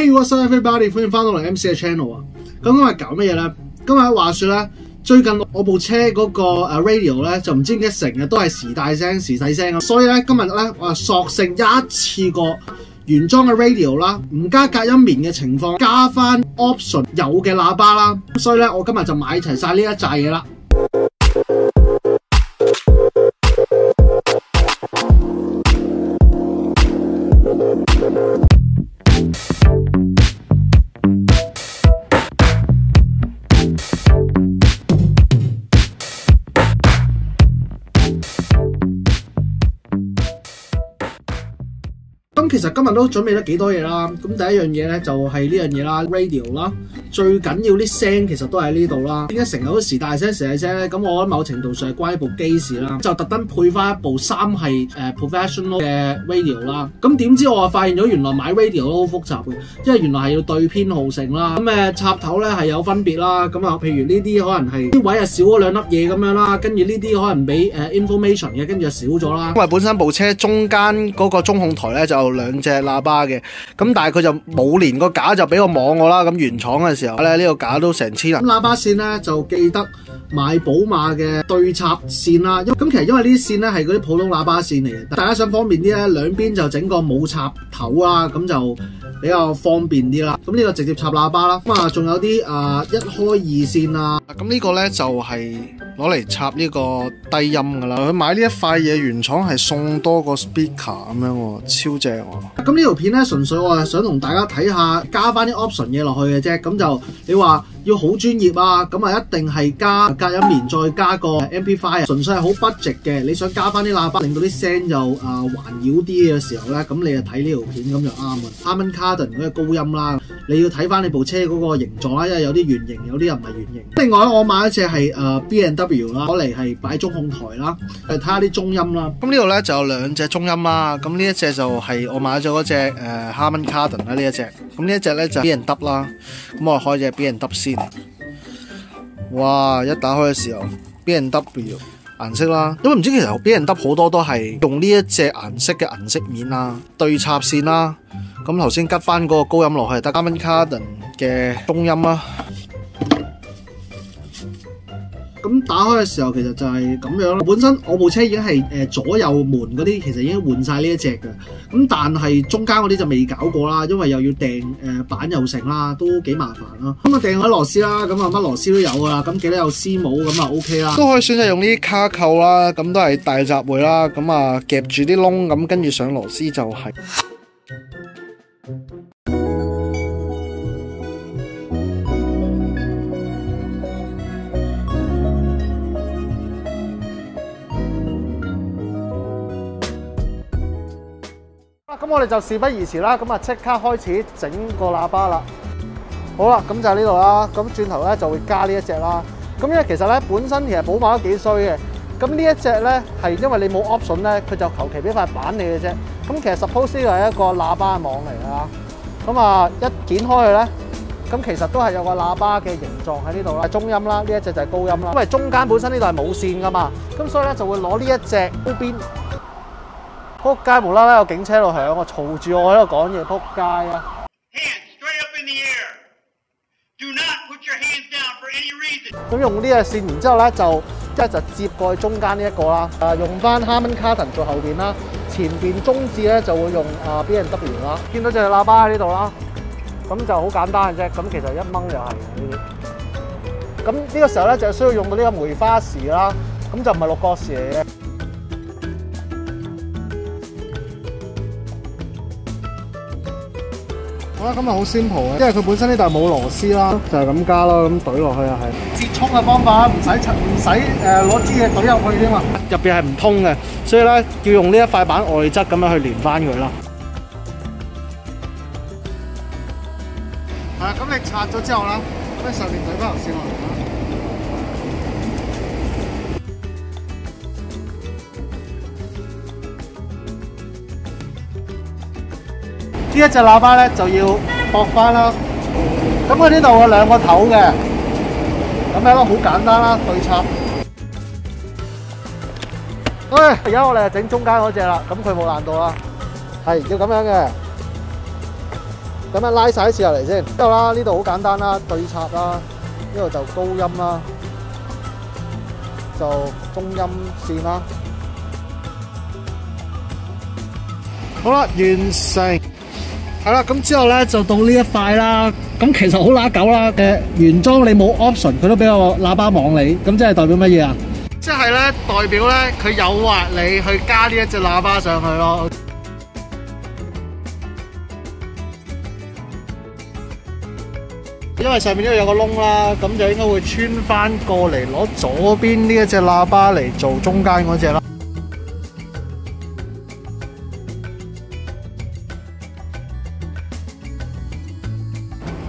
Hey what's up everybody， 歡迎翻到嚟 MC 嘅 channel 啊！咁今日搞乜嘢咧？今日話說咧，最近我部車嗰個radio 咧就唔知點解成日都係時大聲時細聲咁，所以咧今日咧我索性一次過原裝嘅 radio 啦，唔加隔音棉嘅情況，加翻 option 有嘅喇叭啦，所以咧我今日就買齊晒呢一紮嘢啦。咁其實今日都準備咗幾多嘢啦。咁第一樣嘢咧就係呢樣嘢啦 ，radio 啦。最緊要啲聲其實都喺呢度啦。點解成日都時大聲時細聲咧？咁我覺得某程度上係關一部機事啦。就特登配翻一部三系professional 嘅 radio 啦。咁點知我發現咗原來買 radio 都好複雜嘅，因為原來係要對編號成啦。咁插頭咧係有分別啦。咁啊，譬如呢啲可能係啲位係少咗兩粒嘢咁樣啦，跟住呢啲可能俾information 嘅，跟住就少咗啦。因為本身部車中間嗰個中控台咧就兩隻喇叭嘅，咁但係佢就冇連個架就俾我網我啦。咁原廠嘅時候咧，呢個架都成千人。喇叭線咧就記得買寶馬嘅對插線啦。咁其實因為呢啲線咧係嗰啲普通喇叭線嚟嘅，大家想方便啲咧，兩邊就整個冇插頭啦，咁就比較方便啲啦。咁呢個直接插喇叭啦。咁啊，仲有啲一開二線啊。咁呢個咧就係攞嚟插呢個低音噶啦。佢買呢一塊嘢原廠係送多個 speaker 咁樣喎，超正喎。咁呢條片咧純粹我係想同大家睇下加翻啲 option 嘢落去嘅啫。咁就你話要好專業啊，咁啊一定係加隔音棉再加個 amplifier，純粹係好 budget 嘅。你想加翻啲喇叭，令到啲聲就環繞啲嘅時候咧，咁你就睇呢條片咁就啱啊。Harman Kardon 嗰個高音啦，你要睇翻你部車嗰個形狀啦，因為有啲圓形，有啲又唔係圓形。另外我買一隻係B&W 啦，攞嚟係擺中控台啦，睇下啲中音啦。咁呢度咧就有兩隻中音啦，咁呢一隻就係我買咗嗰隻Harman Kardon 啦，呢一隻。咁呢一隻咧就 B&W 啦，咁我開隻 B&W 先。哇！一打開嘅時候 B&W 顏色啦，因為唔知其實 B&W 好多都係用呢一隻顏色嘅銀色面啦、對插線啦。咁頭先吉翻嗰個高音落去，得 Harman Kardon 嘅中音啦。咁打開嘅時候其實就係咁樣啦。本身我部車已經係左右門嗰啲其實已經換晒呢一隻嘅，咁但係中間嗰啲就未搞過啦，因為又要訂板又成啦，都幾麻煩啦。咁啊訂咗螺絲啦，咁啊乜螺絲都有噶啦，咁記得有絲帽咁啊 OK 啦。都可以選擇用呢啲卡扣啦，咁都係大雜匯啦，咁啊夾住啲窿咁跟住上螺絲就係。咁我哋就事不宜遲啦，咁啊即刻開始整個喇叭啦。好啦，咁就係呢度啦。咁轉頭咧就會加呢一隻啦。咁因為其實咧本身其實寶馬都幾衰嘅。咁呢一隻咧係因為你冇 option 咧，佢就求其俾塊板你嘅啫。咁其實 suppose 呢個係一個喇叭網嚟㗎。咁啊一剪開佢咧，咁其實都係有個喇叭嘅形狀喺呢度啦。中音啦，呢一隻就係高音啦。因為中間本身呢度係冇線㗎嘛，咁所以咧就會攞呢一隻高邊。仆街無啦啦有警車喺度響，我嘈住我喺度講嘢，仆街啊！咁用呢隻線，然之後咧就接過去中間呢一個啦。用翻 Harman Kardon 做後邊啦，前邊中置咧就會用B&W 啦。見到隻喇叭喺呢度啦，咁就好簡單嘅啫。咁其實一掹就係呢啲。咁呢個時候咧就需要用到呢個梅花匙啦，咁就唔係六角匙嚟嘅。好啦，咁啊好 simple 嘅，因為佢本身呢度係冇螺絲啦，就係咁加咯，咁懟落去啊係。折衷嘅方法，唔使攞支嘢懟入去添嘛。入邊係唔通嘅，所以咧要用呢一塊板外側咁樣去連翻佢啦。係啦，咁你拆咗之後啦，咁喺上面懟翻條線落嚟啦。呢一隻喇叭咧就要駁翻啦，咁佢呢度有兩個頭嘅，咁樣咯，好簡單啦，對插。而家我哋就整中間嗰隻啦，咁佢冇爛到啦，係要咁樣嘅。咁樣拉晒啲線入嚟先。之後啦，呢度好簡單啦，對插啦，呢度就高音啦，就中音線啦。好啦，完成。係啦，咁之後咧就到呢一塊啦。咁其實好乸狗啦嘅原裝你冇 option， 佢都俾個喇叭網你，咁即係代表乜嘢啊？即係咧代表咧佢誘惑你去加呢一隻喇叭上去咯。因為上面呢度有個窿啦，咁就應該會穿翻過嚟攞左邊呢一隻喇叭嚟做中間嗰隻啦。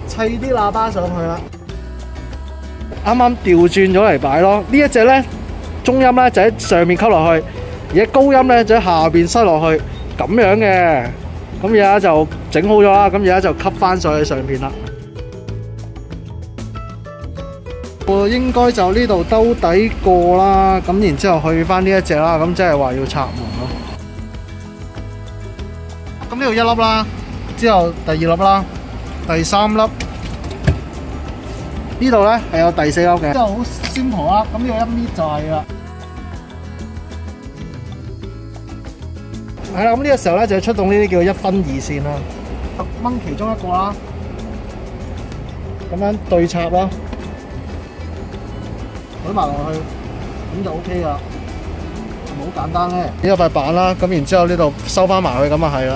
砌啲喇叭上去啦，啱啱調轉咗嚟擺咯。呢一隻咧中音咧就喺上面吸落去，而家高音咧就喺下邊塞落去，咁樣嘅。咁而家就整好咗啦，咁而家就吸翻上去上邊啦。我應該就呢度兜底過啦，咁然之後去翻呢一隻啦，咁即係話要插門咯。咁呢度一粒啦，之後第二粒啦。第三粒，呢度咧係有第四粒嘅，之後好simple啦。咁呢個一搣就係啦。係啦，咁呢個時候咧就要出動呢啲叫1分2線啦，掹其中一個啦，咁樣對插啦，舉埋落去，咁就 OK 噶啦，好簡單咧。呢個塊板啦，咁然之後呢度收翻埋去，咁啊係啦。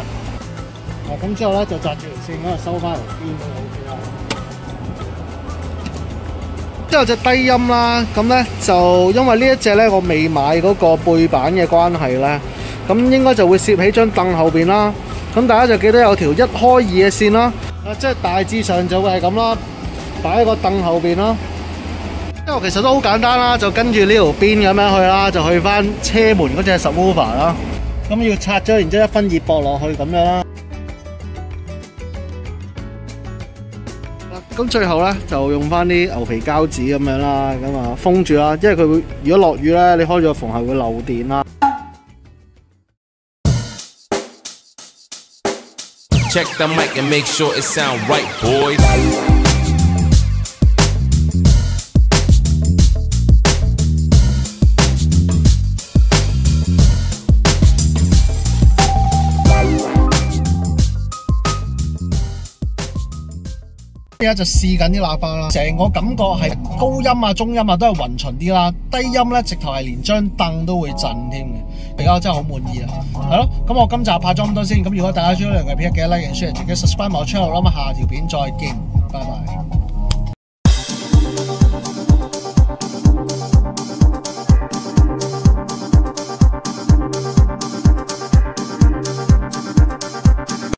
咁之後咧就紮住條線，咁就收翻嚟邊都 OK 啦。之後隻低音啦，咁咧就因為呢一隻咧我未買嗰個背板嘅關係咧，咁應該就會攝喺張凳後邊啦。咁大家就記得有條1開2嘅線啦，即係大致上就會係咁啦，擺喺個凳後邊啦。因為其實都好簡單啦，就跟住呢條邊咁樣去啦，就去翻車門嗰隻 subwoofer 啦。咁要拆咗，然之後1分2駁落去咁樣啦。咁最後咧就用翻啲牛皮膠紙咁樣啦，咁啊封住啦，因為佢會如果落雨咧，你開咗個縫係會漏電啦。Check the mic and make sure it sound right, boys. 而家就試緊啲喇叭啦，成個感覺係高音啊、中音啊都係勻循啲啦，低音咧直頭係連張凳都會震添嘅，比較真係好滿意啊！係咯，咁我今集拍咗咁多先，咁如果大家中意呢樣嘅片，記得 like and share， 自己 subscribe 埋我 channel 啦，咁下條片再見，拜拜。